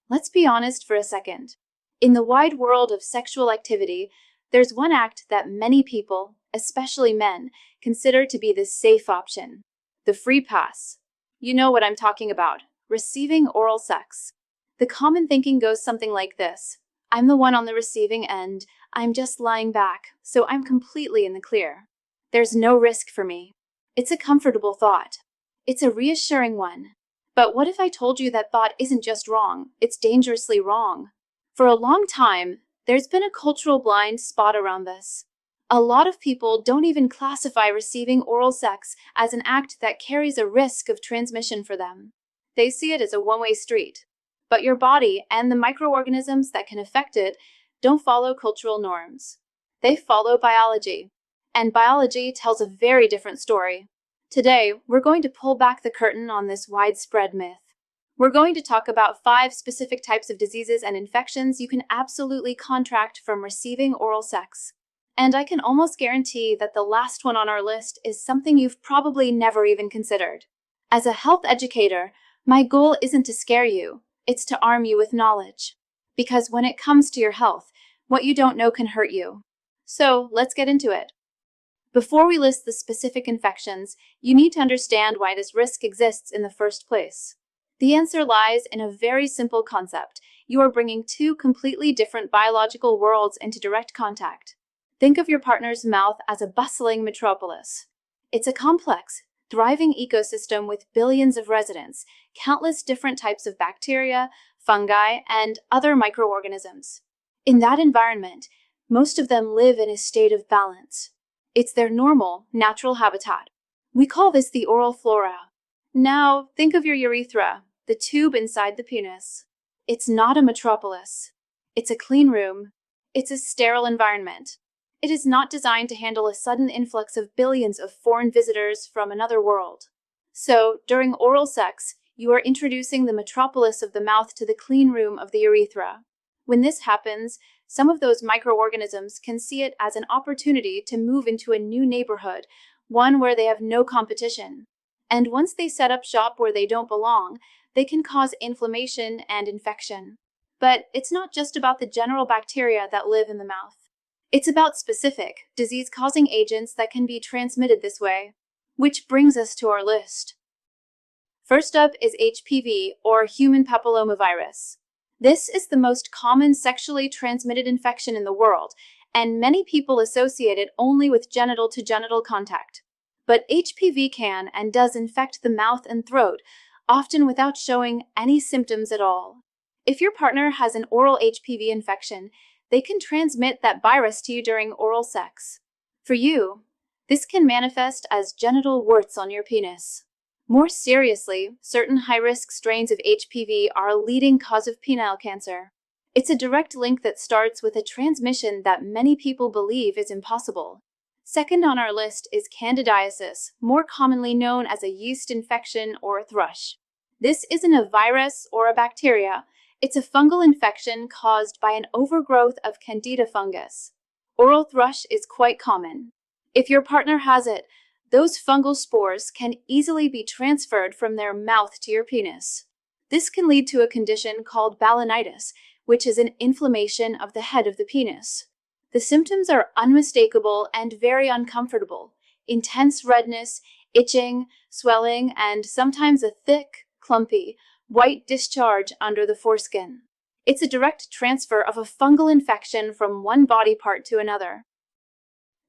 Let's be honest for a second. In the wide world of sexual activity, there's one act that many people, especially men, consider to be the safe option: the free pass. You know what I'm talking about: receiving oral sex. The common thinking goes something like this: I'm the one on the receiving end, I'm just lying back, so I'm completely in the clear. There's no risk for me. It's a comfortable thought. It's a reassuring one. But what if I told you that thought isn't just wrong, it's dangerously wrong? For a long time, there's been a cultural blind spot around this. A lot of people don't even classify receiving oral sex as an act that carries a risk of transmission for them. They see it as a one-way street. But your body and the microorganisms that can affect it don't follow cultural norms. They follow biology. And biology tells a very different story. Today, we're going to pull back the curtain on this widespread myth. We're going to talk about 5 specific types of diseases and infections you can absolutely contract from receiving oral sex. And I can almost guarantee that the last one on our list is something you've probably never even considered. As a health educator, my goal isn't to scare you, it's to arm you with knowledge. Because when it comes to your health, what you don't know can hurt you. So let's get into it. Before we list the specific infections, you need to understand why this risk exists in the first place. The answer lies in a very simple concept. You are bringing 2 completely different biological worlds into direct contact. Think of your partner's mouth as a bustling metropolis. It's a complex, thriving ecosystem with billions of residents, countless different types of bacteria, fungi, and other microorganisms. In that environment, most of them live in a state of balance. It's their normal, natural habitat. We call this the oral flora. Now, think of your urethra, the tube inside the penis. It's not a metropolis. It's a clean room. It's a sterile environment. It is not designed to handle a sudden influx of billions of foreign visitors from another world. So, during oral sex, you are introducing the metropolis of the mouth to the clean room of the urethra. When this happens, some of those microorganisms can see it as an opportunity to move into a new neighborhood, one where they have no competition. And once they set up shop where they don't belong, they can cause inflammation and infection. But it's not just about the general bacteria that live in the mouth. It's about specific, disease-causing agents that can be transmitted this way. Which brings us to our list. First up is HPV, or human papillomavirus. This is the most common sexually transmitted infection in the world, and many people associate it only with genital-to-genital contact. But HPV can and does infect the mouth and throat, often without showing any symptoms at all. If your partner has an oral HPV infection, they can transmit that virus to you during oral sex. For you, this can manifest as genital warts on your penis. More seriously, certain high-risk strains of HPV are a leading cause of penile cancer. It's a direct link that starts with a transmission that many people believe is impossible. Second on our list is candidiasis, more commonly known as a yeast infection or thrush. This isn't a virus or a bacteria. It's a fungal infection caused by an overgrowth of Candida fungus. Oral thrush is quite common. If your partner has it, those fungal spores can easily be transferred from their mouth to your penis. This can lead to a condition called balanitis, which is an inflammation of the head of the penis. The symptoms are unmistakable and very uncomfortable: intense redness, itching, swelling, and sometimes a thick, clumpy, white discharge under the foreskin. It's a direct transfer of a fungal infection from one body part to another.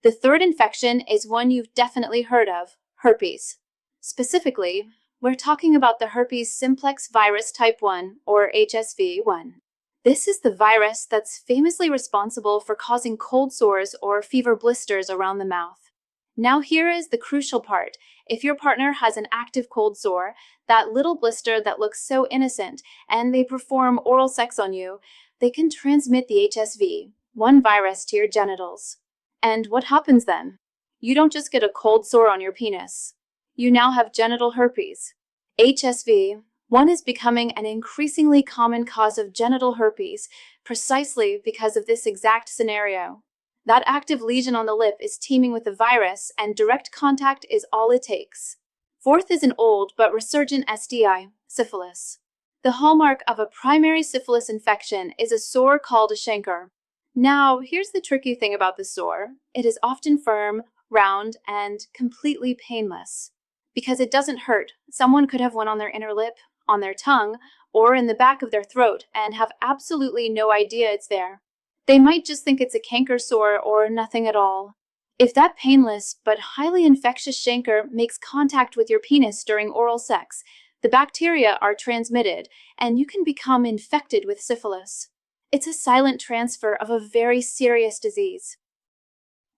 The third infection is one you've definitely heard of: herpes. Specifically, we're talking about the herpes simplex virus type 1, or HSV-1. This is the virus that's famously responsible for causing cold sores or fever blisters around the mouth. Now here is the crucial part. If your partner has an active cold sore, that little blister that looks so innocent, and they perform oral sex on you, they can transmit the HSV-1 virus to your genitals. And what happens then? You don't just get a cold sore on your penis. You now have genital herpes. HSV-1 is becoming an increasingly common cause of genital herpes, precisely because of this exact scenario. That active lesion on the lip is teeming with the virus, and direct contact is all it takes. Fourth is an old but resurgent STI, syphilis. The hallmark of a primary syphilis infection is a sore called a chancre. Now, here's the tricky thing about the sore. It is often firm, round, and completely painless. Because it doesn't hurt, someone could have one on their inner lip, on their tongue, or in the back of their throat and have absolutely no idea it's there. They might just think it's a canker sore or nothing at all. If that painless but highly infectious chancre makes contact with your penis during oral sex, the bacteria are transmitted and you can become infected with syphilis. It's a silent transfer of a very serious disease.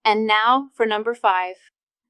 And now for number 5.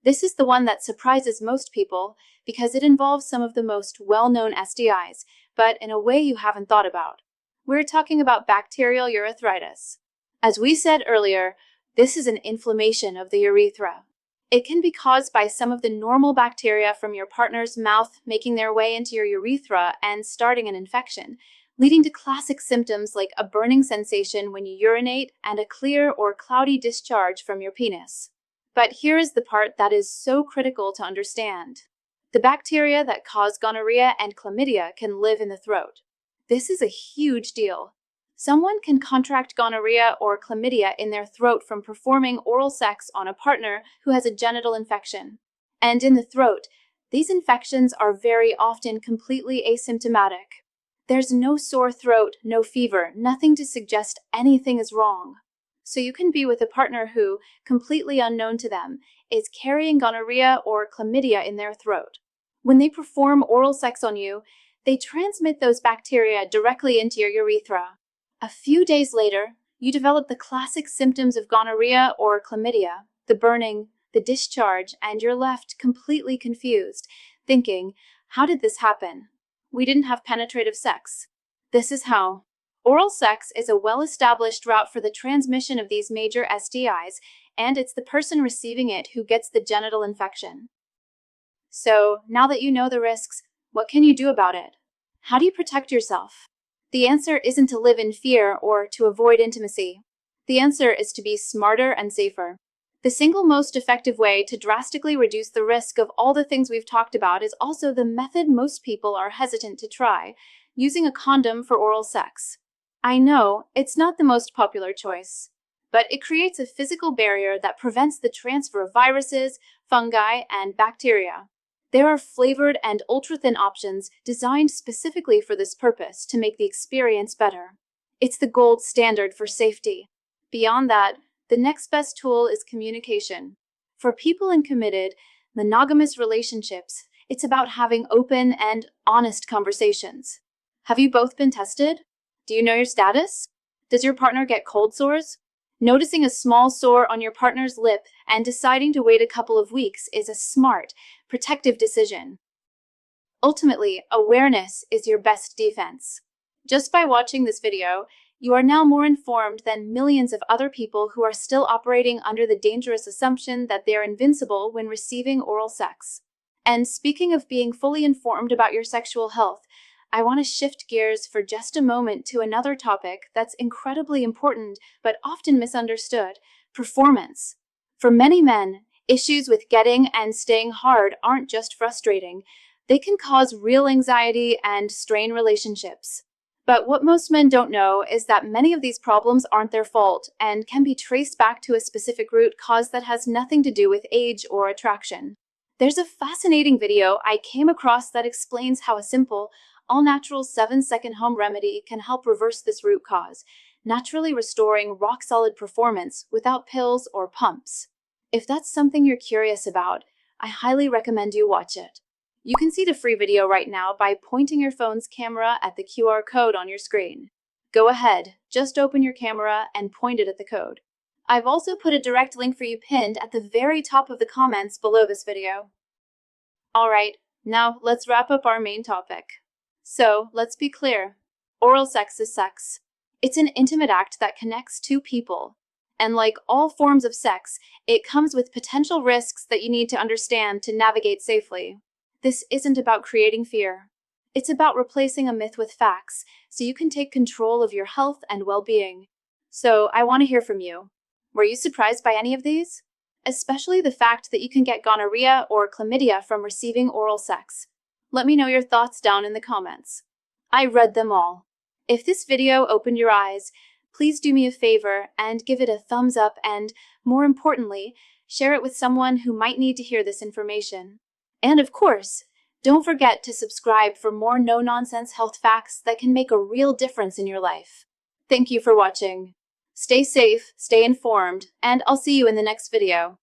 This is the one that surprises most people because it involves some of the most well-known STIs, but in a way you haven't thought about. We're talking about bacterial urethritis. As we said earlier, this is an inflammation of the urethra. It can be caused by some of the normal bacteria from your partner's mouth making their way into your urethra and starting an infection, leading to classic symptoms like a burning sensation when you urinate and a clear or cloudy discharge from your penis. But here is the part that is so critical to understand. The bacteria that cause gonorrhea and chlamydia can live in the throat. This is a huge deal. Someone can contract gonorrhea or chlamydia in their throat from performing oral sex on a partner who has a genital infection. And in the throat, these infections are very often completely asymptomatic. There's no sore throat, no fever, nothing to suggest anything is wrong. So you can be with a partner who, completely unknown to them, is carrying gonorrhea or chlamydia in their throat. When they perform oral sex on you, they transmit those bacteria directly into your urethra. A few days later, you develop the classic symptoms of gonorrhea or chlamydia, the burning, the discharge, and you're left completely confused, thinking, how did this happen? We didn't have penetrative sex. This is how. Oral sex is a well-established route for the transmission of these major STIs, and it's the person receiving it who gets the genital infection. So, now that you know the risks, what can you do about it? How do you protect yourself? The answer isn't to live in fear or to avoid intimacy. The answer is to be smarter and safer. The single most effective way to drastically reduce the risk of all the things we've talked about is also the method most people are hesitant to try, using a condom for oral sex. I know, it's not the most popular choice, but it creates a physical barrier that prevents the transfer of viruses, fungi, and bacteria. There are flavored and ultra-thin options designed specifically for this purpose to make the experience better. It's the gold standard for safety. Beyond that, the next best tool is communication. For people in committed, monogamous relationships, it's about having open and honest conversations. Have you both been tested? Do you know your status? Does your partner get cold sores? Noticing a small sore on your partner's lip and deciding to wait a couple of weeks is a smart, protective decision. Ultimately, awareness is your best defense. Just by watching this video, you are now more informed than millions of other people who are still operating under the dangerous assumption that they are invincible when receiving oral sex. And speaking of being fully informed about your sexual health, I want to shift gears for just a moment to another topic that's incredibly important but often misunderstood: performance. For many men, issues with getting and staying hard aren't just frustrating. They can cause real anxiety and strain relationships. But what most men don't know is that many of these problems aren't their fault and can be traced back to a specific root cause that has nothing to do with age or attraction. There's a fascinating video I came across that explains how a simple, all-natural 7-second home remedy can help reverse this root cause, naturally restoring rock-solid performance without pills or pumps. If that's something you're curious about, I highly recommend you watch it. You can see the free video right now by pointing your phone's camera at the QR code on your screen. Go ahead, just open your camera and point it at the code. I've also put a direct link for you pinned at the very top of the comments below this video. Alright, now let's wrap up our main topic. So, let's be clear. Oral sex is sex. It's an intimate act that connects two people. And like all forms of sex, it comes with potential risks that you need to understand to navigate safely. This isn't about creating fear. It's about replacing a myth with facts, so you can take control of your health and well-being. So, I want to hear from you. Were you surprised by any of these? Especially the fact that you can get gonorrhea or chlamydia from receiving oral sex. Let me know your thoughts down in the comments. I read them all. If this video opened your eyes, please do me a favor and give it a thumbs up and, more importantly, share it with someone who might need to hear this information. And of course, don't forget to subscribe for more no-nonsense health facts that can make a real difference in your life. Thank you for watching. Stay safe, stay informed, and I'll see you in the next video.